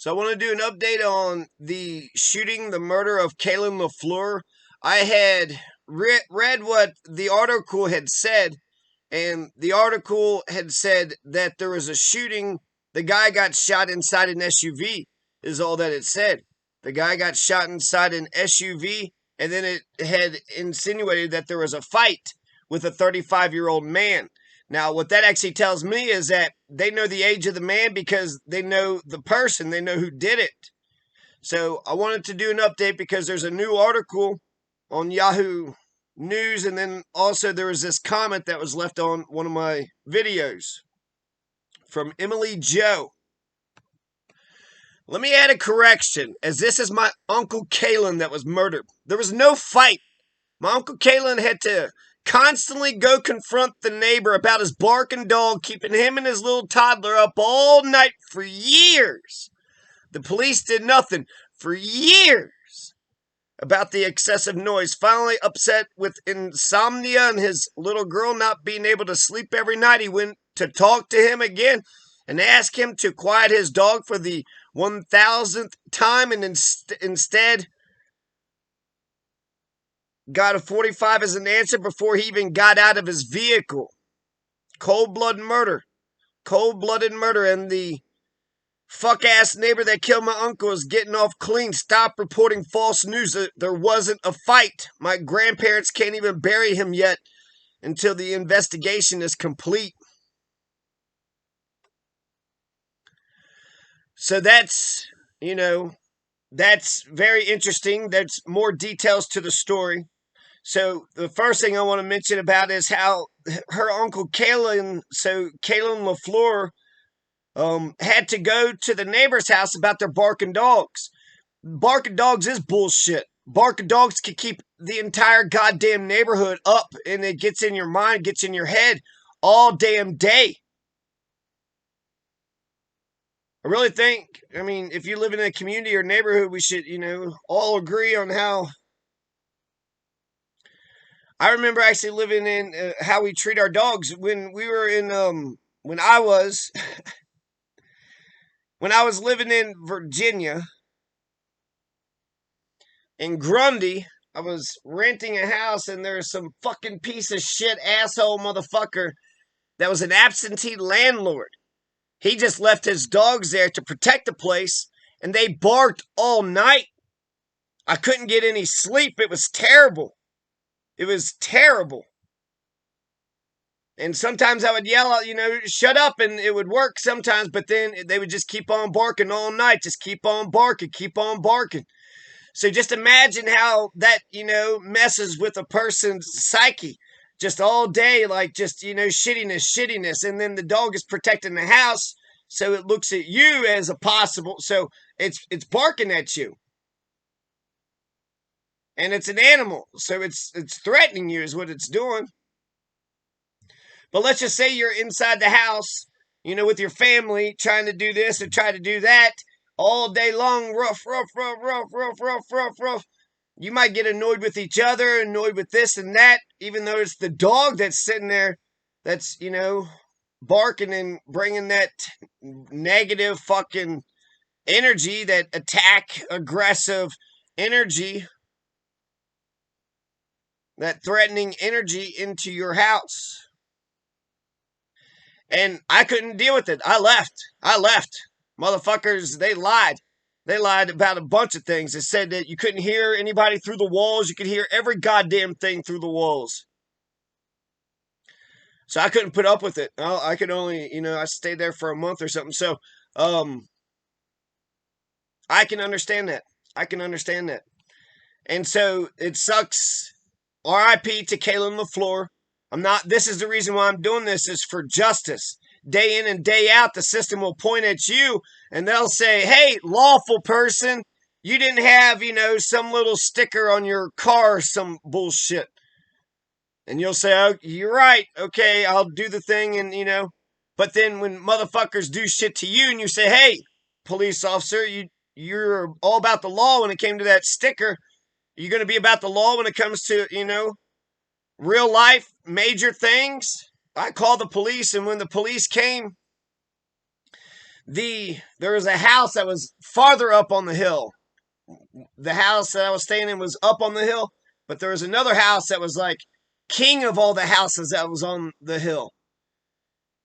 So I want to do an update on the shooting, the murder of Kalan Fleur. I had read what the article had said, and the article had said that there was a shooting. The guy got shot inside an SUV, is all that it said. The guy got shot inside an SUV, and then it had insinuated that there was a fight with a 35-year-old man. Now, what that actually tells me is that they know the age of the man because they know the person, they know who did it. So I wanted to do an update because there's a new article on Yahoo News, and then also there was this comment that was left on one of my videos from Emily Joe. Let me add a correction, as this is my Uncle Kalan that was murdered. There was no fight. My Uncle Kalan had to constantly go confront the neighbor about his barking dog, keeping him and his little toddler up all night for years. The police did nothing for years about the excessive noise. Finally, upset with insomnia and his little girl not being able to sleep every night, he went to talk to him again and ask him to quiet his dog for the 1000th time, and instead got a 45 as an answer before he even got out of his vehicle. Cold-blooded murder. Cold-blooded murder. And the fuck-ass neighbor that killed my uncle is getting off clean. Stop reporting false news. There wasn't a fight. My grandparents can't even bury him yet until the investigation is complete. So that's, that's very interesting. There's more details to the story. So the first thing I want to mention about is how her uncle Kalan, so Kalan LaFleur, had to go to the neighbor's house about their barking dogs. Barking dogs is bullshit. Barking dogs can keep the entire goddamn neighborhood up, and it gets in your mind, gets in your head all damn day. I really think, if you live in a community or neighborhood, we should, all agree on how. I remember actually living in how we treat our dogs when we were in, when I was living in Virginia, in Grundy. I was renting a house, and there was some fucking piece of shit asshole motherfucker that was an absentee landlord. He just left his dogs there to protect the place, and they barked all night. I couldn't get any sleep. It was terrible. It was terrible. And sometimes I would yell out, shut up, and it would work sometimes, but then they would just keep on barking all night. Just keep on barking, keep on barking. So just imagine how that, messes with a person's psyche. Just all day, like just, shittiness. And then the dog is protecting the house, so it looks at you as a possible, so it's barking at you. And it's an animal, so it's threatening you is what it's doing. But let's just say you're inside the house, with your family, trying to do this or try to do that all day long, rough. You might get annoyed with each other, annoyed with this and that, even though it's the dog that's sitting there that's, barking and bringing that negative fucking energy, that attack, aggressive energy, that threatening energy into your house. And I couldn't deal with it. I left. Motherfuckers, they lied. They lied about a bunch of things. They said that you couldn't hear anybody through the walls. You could hear every goddamn thing through the walls. So I couldn't put up with it. I could only, I stayed there for a month or something. So, I can understand that. And so it sucks. R.I.P. to Kalan LaFleur. This is the reason why I'm doing this, is for justice. Day in and day out, the system will point at you and they'll say, hey, lawful person, you didn't have, some little sticker on your car or some bullshit. And you'll say, oh, you're right. Okay, I'll do the thing. And, but then when motherfuckers do shit to you and you say, hey, police officer, you're all about the law when it came to that sticker. You're going to be about the law when it comes to, real life, major things. I called the police, and when the police came, There was a house that was farther up on the hill. The house that I was staying in was up on the hill, but there was another house that was like king of all the houses that was on the hill.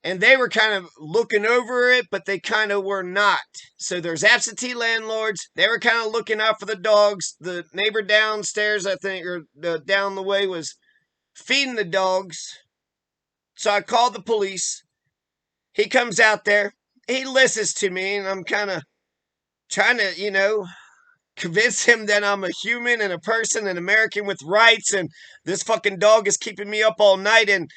And they were kind of looking over it, but they kind of were not. So there's absentee landlords. They were kind of looking out for the dogs. The neighbor downstairs, I think, or down the way, was feeding the dogs. So I called the police. He comes out there. He listens to me, and I'm kind of trying to, convince him that I'm a human and a person, an American with rights, and this fucking dog is keeping me up all night. And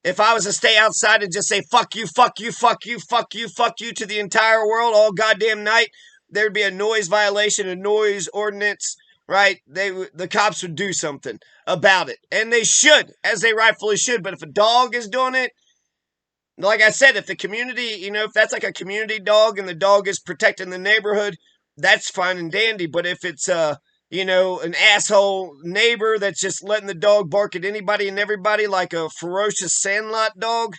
if I was to stay outside and just say, fuck you, fuck you, fuck you, fuck you, fuck you to the entire world all goddamn night, there'd be a noise violation, a noise ordinance, right? The cops would do something about it. And they should, as they rightfully should. But if a dog is doing it, like I said, if the community, if that's like a community dog and the dog is protecting the neighborhood, that's fine and dandy. But if it's an asshole neighbor that's just letting the dog bark at anybody and everybody like a ferocious sandlot dog,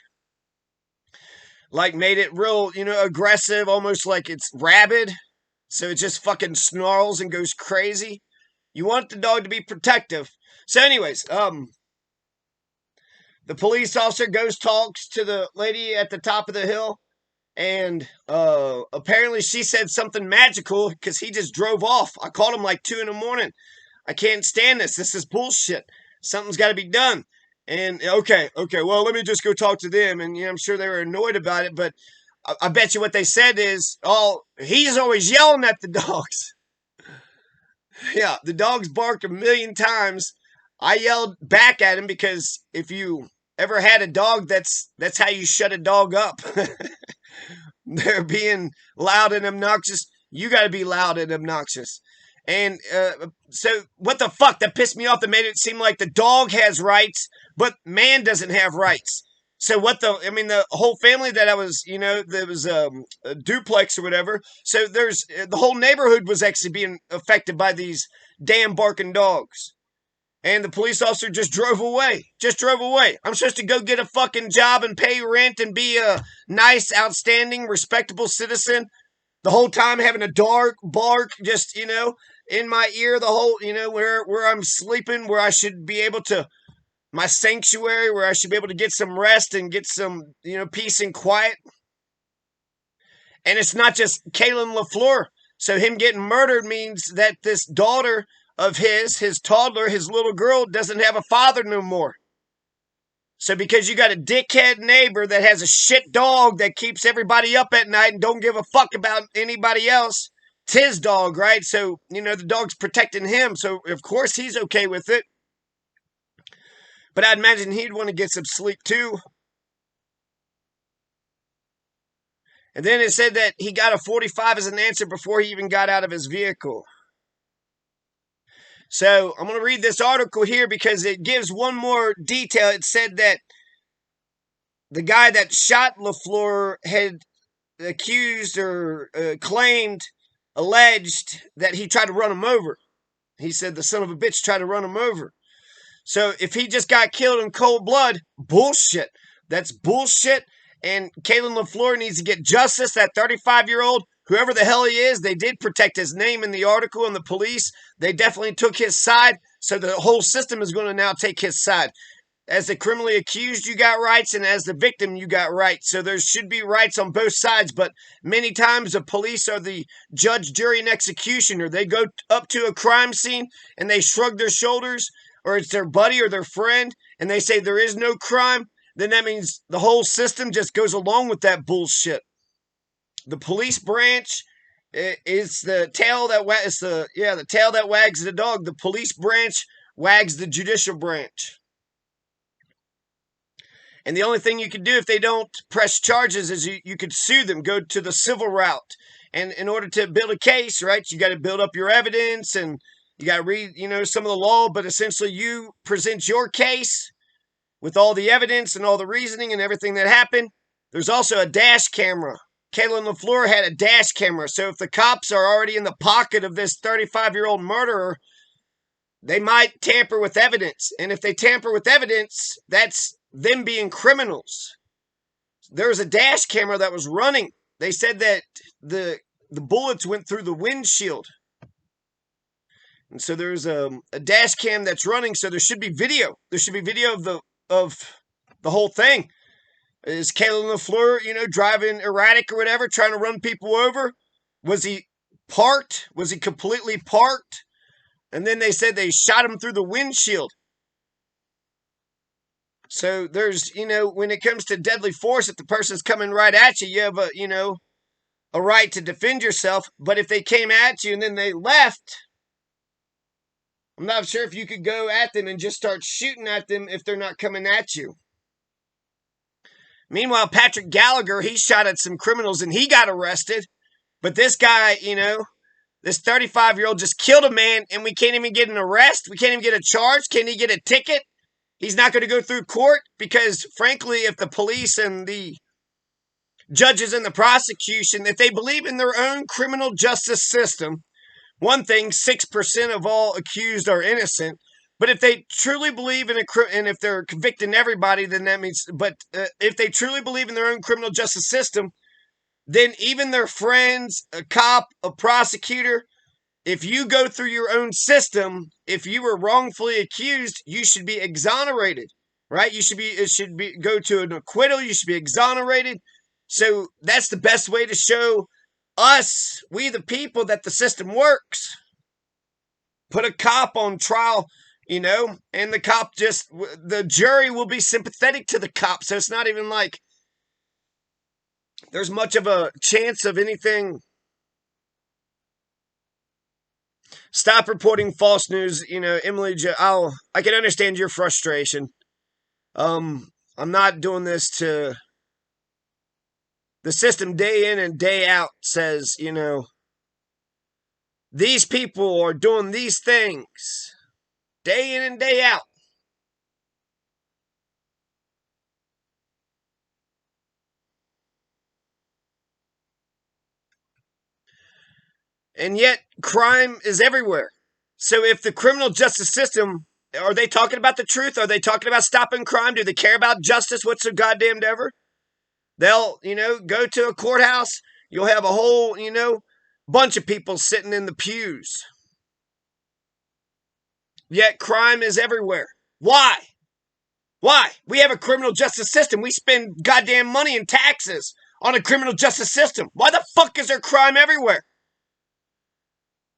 like made it real, aggressive, almost like it's rabid, so it just fucking snarls and goes crazy. You want the dog to be protective. So anyways, the police officer goes, talks to the lady at the top of the hill, and apparently she said something magical because he just drove off. I called him like 2 a.m. I can't stand this. This is bullshit. Something's got to be done. And okay, well, let me just go talk to them. And I'm sure they were annoyed about it, but I bet you what they said is, he's always yelling at the dogs. Yeah, the dogs bark a million times. I yelled back at him because if you ever had a dog, that's how you shut a dog up. They're being loud and obnoxious. You got to be loud and obnoxious. And so what the fuck? That pissed me off. That made it seem like the dog has rights, but man doesn't have rights. So the whole family that I was, there was a duplex or whatever. So the whole neighborhood was actually being affected by these damn barking dogs. And the police officer just drove away. I'm supposed to go get a fucking job and pay rent and be a nice, outstanding, respectable citizen. The whole time having a dog bark just, in my ear the whole, where I'm sleeping, where I should be able to, my sanctuary, where I should be able to get some rest and get some, peace and quiet. And it's not just Kalan LaFleur. So him getting murdered means that this daughter of his toddler, his little girl, doesn't have a father no more. So because you got a dickhead neighbor that has a shit dog that keeps everybody up at night and don't give a fuck about anybody else, it's his dog, right? So, the dog's protecting him. So, of course, he's okay with it. But I'd imagine he'd want to get some sleep, too. And then it said that he got a 45 as an answer before he even got out of his vehicle. So I'm going to read this article here because it gives one more detail. It said that the guy that shot LaFleur had accused or alleged that he tried to run him over. He said the son of a bitch tried to run him over. So if he just got killed in cold blood, bullshit. That's bullshit. And Kalan LaFleur needs to get justice. That 35-year-old, whoever the hell he is, they did protect his name in the article, and the police, they definitely took his side. So the whole system is going to now take his side. As the criminally accused, you got rights, and as the victim, you got rights. So there should be rights on both sides, but many times the police are the judge, jury, and executioner. They go up to a crime scene, and they shrug their shoulders, or it's their buddy or their friend, and they say there is no crime. Then that means the whole system just goes along with that bullshit. The police branch is the tail that the tail that wags the dog. The police branch wags the judicial branch. And the only thing you can do if they don't press charges is you could sue them, go to the civil route. And in order to build a case, right, you got to build up your evidence and you got to read, some of the law, but essentially you present your case with all the evidence and all the reasoning and everything that happened. There's also a dash camera. Kalan LaFleur had a dash camera. So if the cops are already in the pocket of this 35-year-old murderer, they might tamper with evidence. And if they tamper with evidence, that's them being criminals. There was a dash camera that was running they said that the bullets went through the windshield. And so there's a dash cam that's running, so there should be video. There should be video of the whole thing. Is Kalan Fleur, driving erratic or whatever, trying to run people over? Was he parked? Was he completely parked? And then they said they shot him through the windshield. So there's, when it comes to deadly force, if the person's coming right at you, you have a right to defend yourself. But if they came at you and then they left, I'm not sure if you could go at them and just start shooting at them if they're not coming at you. Meanwhile, Patrick Gallagher, he shot at some criminals and he got arrested. But this guy, this 35-year-old just killed a man and we can't even get an arrest. We can't even get a charge. Can't he get a ticket? He's not going to go through court because, frankly, if the police and the judges and the prosecution, if they believe in their own criminal justice system, one thing, 6% of all accused are innocent. But if they truly believe in and if they're convicting everybody, then that means, if they truly believe in their own criminal justice system, then even their friends, a cop, a prosecutor, if you go through your own system, if you were wrongfully accused, you should be exonerated, right? It should go to an acquittal. You should be exonerated. So that's the best way to show us, we the people, that the system works. Put a cop on trial, and the cop the jury will be sympathetic to the cop. So it's not even like there's much of a chance of anything. Stop reporting false news. Emily, I can understand your frustration. I'm not doing this to... The system day in and day out says, these people are doing these things day in and day out. And yet, crime is everywhere. So if the criminal justice system, are they talking about the truth? Are they talking about stopping crime? Do they care about justice whatsoever goddamned ever? They'll, go to a courthouse. You'll have a whole, bunch of people sitting in the pews. Yet crime is everywhere. Why? Why? We have a criminal justice system. We spend goddamn money in taxes on a criminal justice system. Why the fuck is there crime everywhere?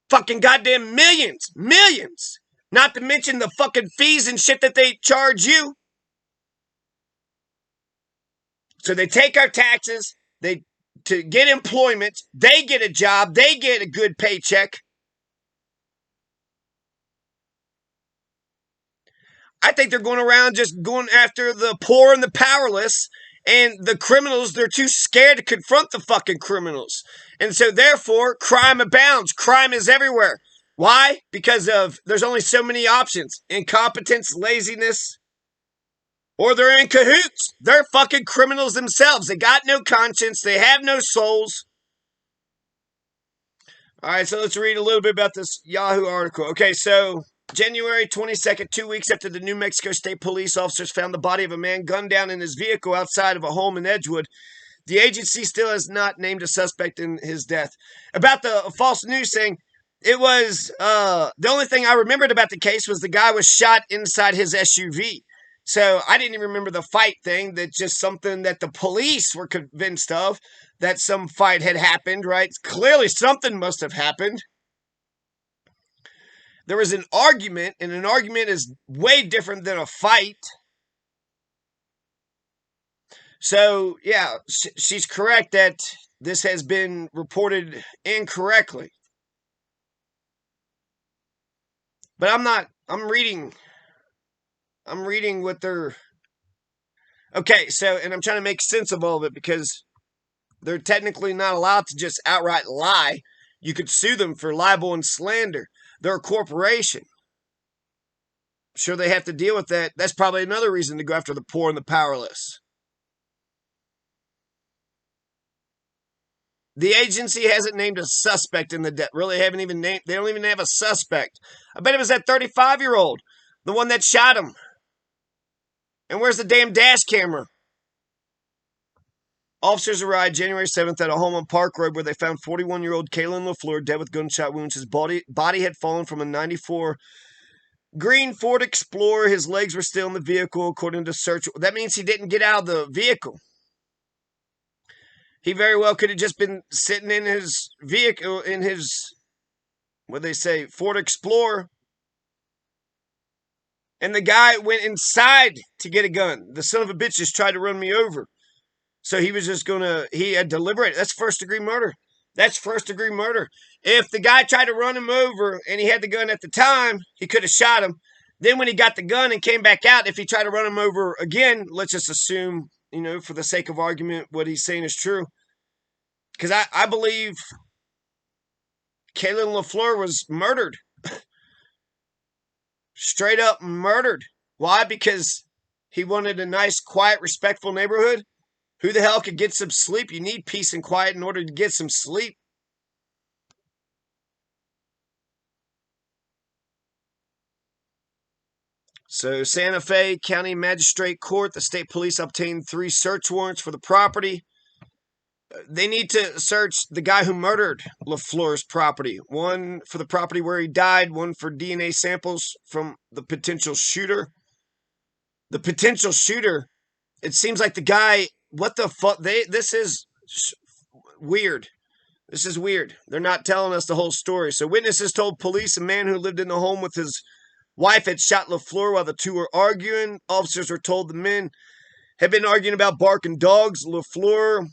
Fucking goddamn millions. Not to mention the fucking fees and shit that they charge you. So they take our taxes, to get employment, they get a job, they get a good paycheck. I think they're going around just going after the poor and the powerless, and the criminals, they're too scared to confront the fucking criminals. And so therefore, crime abounds. Crime is everywhere. Why? Because there's only so many options. Incompetence, laziness, or they're in cahoots. They're fucking criminals themselves. They got no conscience. They have no souls. All right, so let's read a little bit about this Yahoo article. Okay, so January 22nd, 2 weeks after the New Mexico State Police officers found the body of a man gunned down in his vehicle outside of a home in Edgewood, the agency still has not named a suspect in his death. About the false news saying, it was, the only thing I remembered about the case was the guy was shot inside his SUV. So I didn't even remember the fight thing. That's just something that the police were convinced of, that some fight had happened, right? Clearly something must have happened. There was an argument, and an argument is way different than a fight. So, yeah, she's correct that this has been reported incorrectly. But I'm reading what they're... Okay, so, and I'm trying to make sense of all of it because they're technically not allowed to just outright lie. You could sue them for libel and slander. They're a corporation. I'm sure they have to deal with that. That's probably another reason to go after the poor and the powerless. The agency hasn't named a suspect in the death. Really haven't even named... They don't even have a suspect. I bet it was that 35-year-old. The one that shot him. And where's the damn dash camera? Officers arrived January 7th at a home on Park Road where they found 41-year-old Kalan LaFleur dead with gunshot wounds. His body had fallen from a 94 green Ford Explorer. His legs were still in the vehicle, according to search. That means he didn't get out of the vehicle. He very well could have just been sitting in his vehicle, in his, what they say, Ford Explorer. And the guy went inside to get a gun. The son of a bitch just tried to run me over. So he was just he had deliberate. That's first degree murder. That's first degree murder. If the guy tried to run him over and he had the gun at the time, he could have shot him. Then when he got the gun and came back out, if he tried to run him over again, let's just assume, for the sake of argument, what he's saying is true. Because I believe Kalan LaFleur was murdered. Straight up murdered. Why? Because he wanted a nice, quiet, respectful neighborhood. Who the hell could get some sleep? You need peace and quiet in order to get some sleep. So, Santa Fe County Magistrate Court, the state police obtained 3 search warrants for the property. They need to search the guy who murdered LaFleur's property. One for the property where he died, one for DNA samples from the potential shooter. The potential shooter, it seems like the guy, what the fuck, this is weird. This is weird. They're not telling us the whole story. So witnesses told police a man who lived in the home with his wife had shot LaFleur while the two were arguing. Officers were told the men had been arguing about barking dogs. LaFleur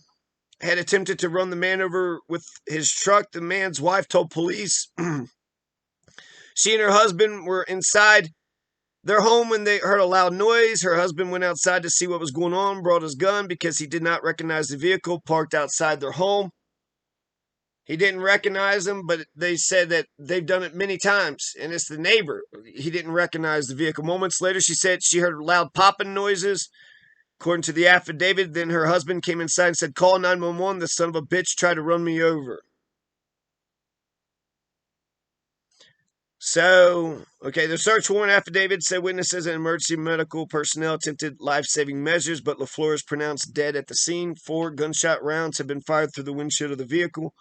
had attempted to run the man over with his truck. The man's wife told police she and her husband were inside their home when they heard a loud noise. Her husband went outside to see what was going on, brought his gun because he did not recognize the vehicle parked outside their home. He didn't recognize them, but they said that they've done it many times, and it's the neighbor. He didn't recognize the vehicle. Moments later, she said she heard loud popping noises. According to the affidavit, then her husband came inside and said, "Call 911, the son of a bitch tried to run me over." So, okay, the search warrant affidavit said witnesses and emergency medical personnel attempted life-saving measures, but LaFleur is pronounced dead at the scene. 4 gunshot rounds had been fired through the windshield of the vehicle.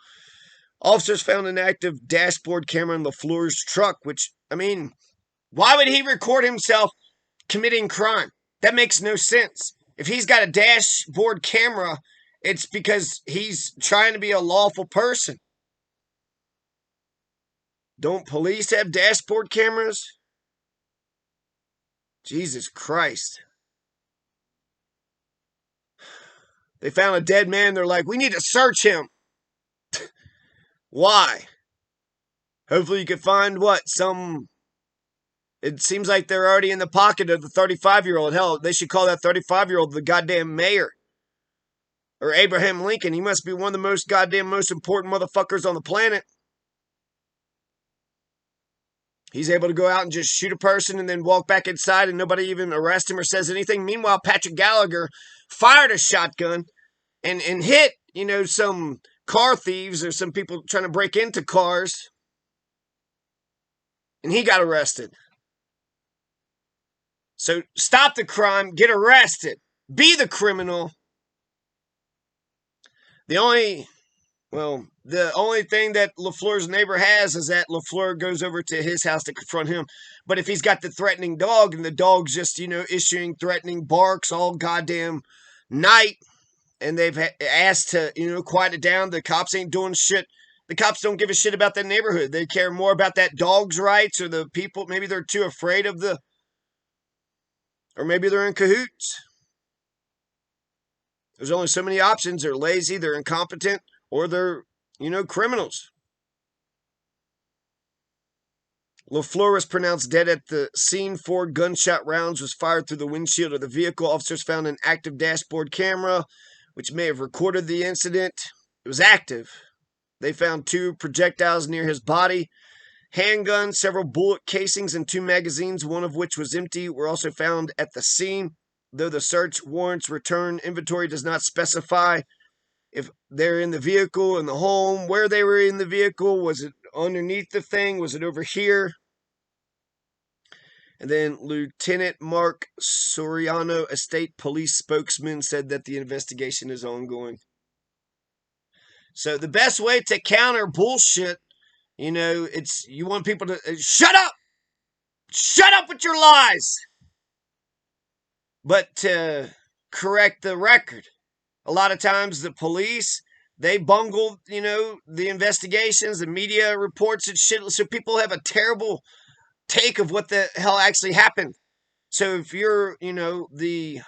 Officers found an active dashboard camera in LaFleur's truck, which, why would he record himself committing crime? That makes no sense. If he's got a dashboard camera, it's because he's trying to be a lawful person. Don't police have dashboard cameras? Jesus Christ. They found a dead man. They're like, we need to search him. Why? Hopefully you could find it seems like they're already in the pocket of the 35-year-old. Hell, they should call that 35-year-old the goddamn mayor. Or Abraham Lincoln. He must be one of the most important motherfuckers on the planet. He's able to go out and just shoot a person and then walk back inside and nobody even arrests him or says anything. Meanwhile, Patrick Gallagher fired a shotgun and hit, some car thieves or some people trying to break into cars. And he got arrested. So stop the crime, get arrested, be the criminal. The only thing that LaFleur's neighbor has is that LaFleur goes over to his house to confront him. But if he's got the threatening dog and the dog's just, issuing threatening barks all goddamn night, and they've asked to, quiet it down, the cops ain't doing shit. The cops don't give a shit about that neighborhood. They care more about that dog's rights or the people. Maybe they're too afraid of or maybe they're in cahoots. There's only so many options. They're lazy, they're incompetent, or they're, criminals. LaFleur was pronounced dead at the scene. 4 gunshot rounds was fired through the windshield of the vehicle. Officers found an active dashboard camera, which may have recorded the incident. It was active. They found 2 projectiles near his body. Handguns, several bullet casings, and 2 magazines, one of which was empty, were also found at the scene. Though the search warrants return inventory does not specify if they're in the vehicle, in the home, where they were in the vehicle. Was it underneath the thing? Was it over here? And then Lieutenant Mark Soriano, a state police spokesman, said that the investigation is ongoing. So the best way to counter bullshit, it's you want people to shut up with your lies, but to correct the record. A lot of times the police, they bungle, the investigations, the media reports and shit. So people have a terrible take of what the hell actually happened. So if you're, the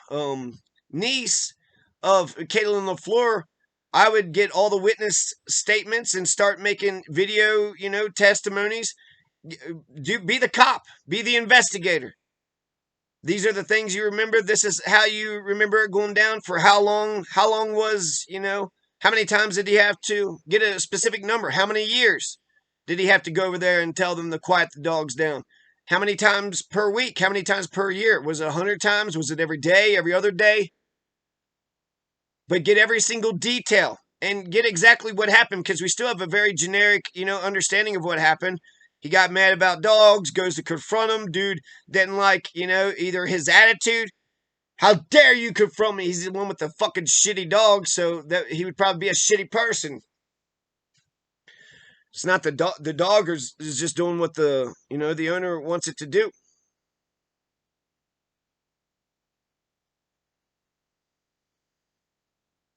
niece of Kalan and Fleur, I would get all the witness statements and start making video, testimonies. Be the cop, be the investigator. These are the things you remember. This is how you remember it going down. For how long? How long was, how many times did he have to get a specific number? How many years did he have to go over there and tell them to quiet the dogs down? How many times per week? How many times per year? Was it 100 times? Was it every day, every other day? But get every single detail and get exactly what happened, because we still have a very generic, understanding of what happened. He got mad about dogs, goes to confront him. Dude didn't like, either his attitude. How dare you confront me? He's the one with the fucking shitty dog, so that he would probably be a shitty person. It's not the dog. The dog is just doing what the owner wants it to do.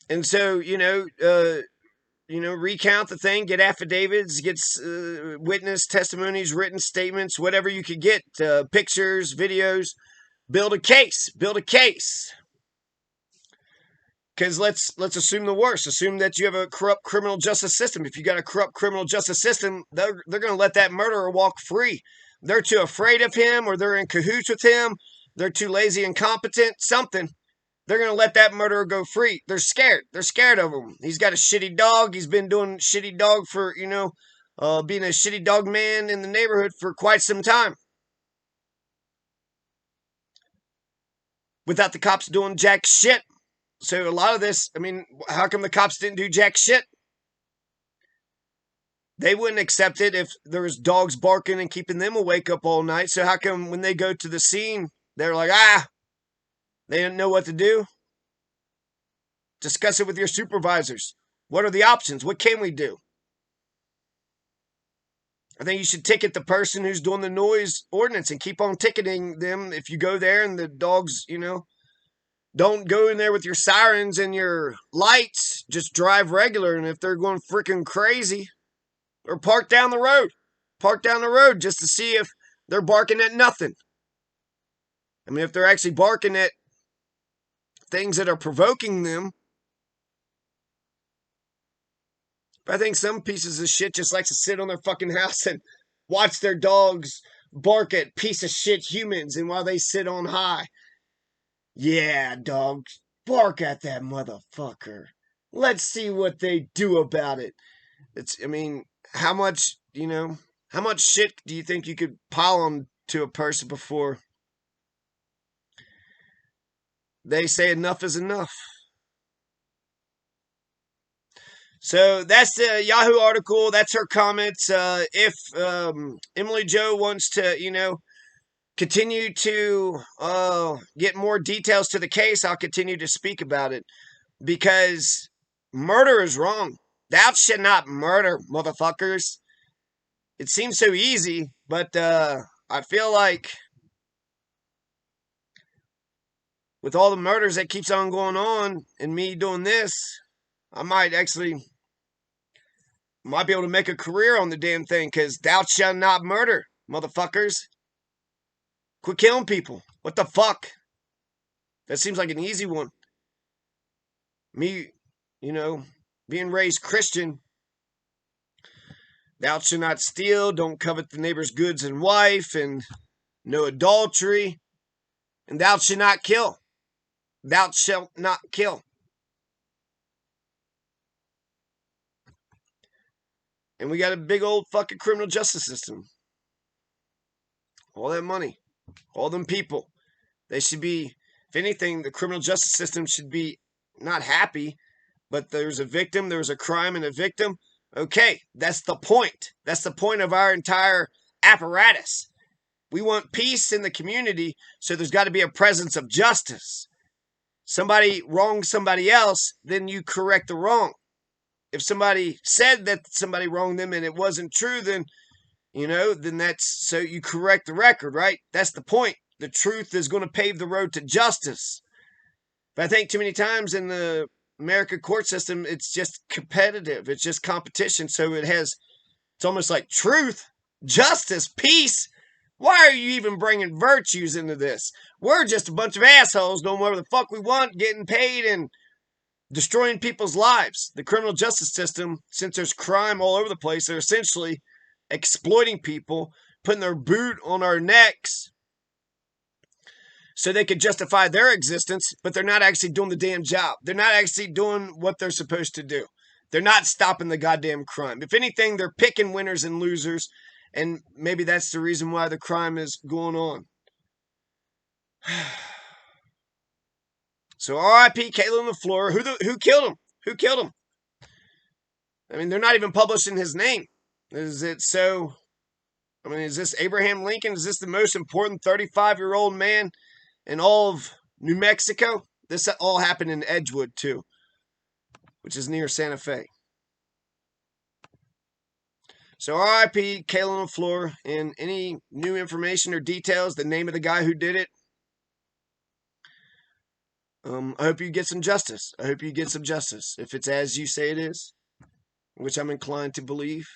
And so, recount the thing, get affidavits, get witness testimonies, written statements, whatever you could get, pictures, videos, build a case. Because let's assume the worst. Assume that you have a corrupt criminal justice system. If you got a corrupt criminal justice system, they're going to let that murderer walk free. They're too afraid of him, or they're in cahoots with him. They're too lazy, incompetent, something. They're going to let that murderer go free. They're scared. They're scared of him. He's got a shitty dog. He's been doing shitty dog for, being a shitty dog man in the neighborhood for quite some time. Without the cops doing jack shit. So a lot of this, how come the cops didn't do jack shit? They wouldn't accept it if there was dogs barking and keeping them awake up all night. So how come when they go to the scene, they're like, they didn't know what to do? Discuss it with your supervisors. What are the options? What can we do? I think you should ticket the person who's doing the noise ordinance and keep on ticketing them if you go there and the dogs, don't go in there with your sirens and your lights. Just drive regular. And if they're going freaking crazy, or park down the road. Park down the road just to see if they're barking at nothing. If they're actually barking at things that are provoking them. But I think some pieces of shit just like to sit on their fucking house and watch their dogs bark at piece of shit humans, and while they sit on high. Yeah, dogs, bark at that motherfucker. Let's see what they do about it. How much shit do you think you could pile on to a person before they say enough is enough? So that's the Yahoo article. That's her comments. If Emily Jo wants to, continue to get more details to the case, I'll continue to speak about it, because murder is wrong. Thou shalt not murder, motherfuckers. It seems so easy, but I feel like with all the murders that keeps on going on and me doing this, I might be able to make a career on the damn thing, because thou shalt not murder, motherfuckers. Quit killing people. What the fuck? That seems like an easy one. Me, being raised Christian. Thou shalt not steal, don't covet the neighbor's goods and wife, and no adultery. And thou shalt not kill. Thou shalt not kill. And we got a big old fucking criminal justice system. All that money. All them people. They should be, if anything, the criminal justice system should be not happy, but there's a victim, there's a crime and a victim. Okay, that's the point. That's the point of our entire apparatus. We want peace in the community, so there's got to be a presence of justice. Somebody wrongs somebody else, then you correct the wrong. If somebody said that somebody wronged them and it wasn't true, then, then that's, so you correct the record, right? That's the point. The truth is going to pave the road to justice. But I think too many times in the American court system, it's just competitive. It's just competition. So it's almost like truth, justice, peace. Why are you even bringing virtues into this? We're just a bunch of assholes doing whatever the fuck we want, getting paid and destroying people's lives. The criminal justice system, since there's crime all over the place, they're essentially exploiting people, putting their boot on our necks so they could justify their existence, but they're not actually doing the damn job. They're not actually doing what they're supposed to do. They're not stopping the goddamn crime. If anything, they're picking winners and losers, and maybe that's the reason why the crime is going on. So R.I.P. Kalan and Fleur. Who killed him? Who killed him? I mean, they're not even publishing his name. Is it so? I mean, is this Abraham Lincoln? Is this the most important 35-year-old man in all of New Mexico? This all happened in Edgewood, too, which is near Santa Fe. So R.I.P. Kalan and Fleur. And any new information or details, the name of the guy who did it, I hope you get some justice. I hope you get some justice. If it's as you say it is, which I'm inclined to believe,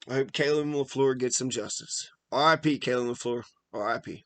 I hope Kalan LaFleur gets some justice. R.I.P. Kalan LaFleur. R.I.P.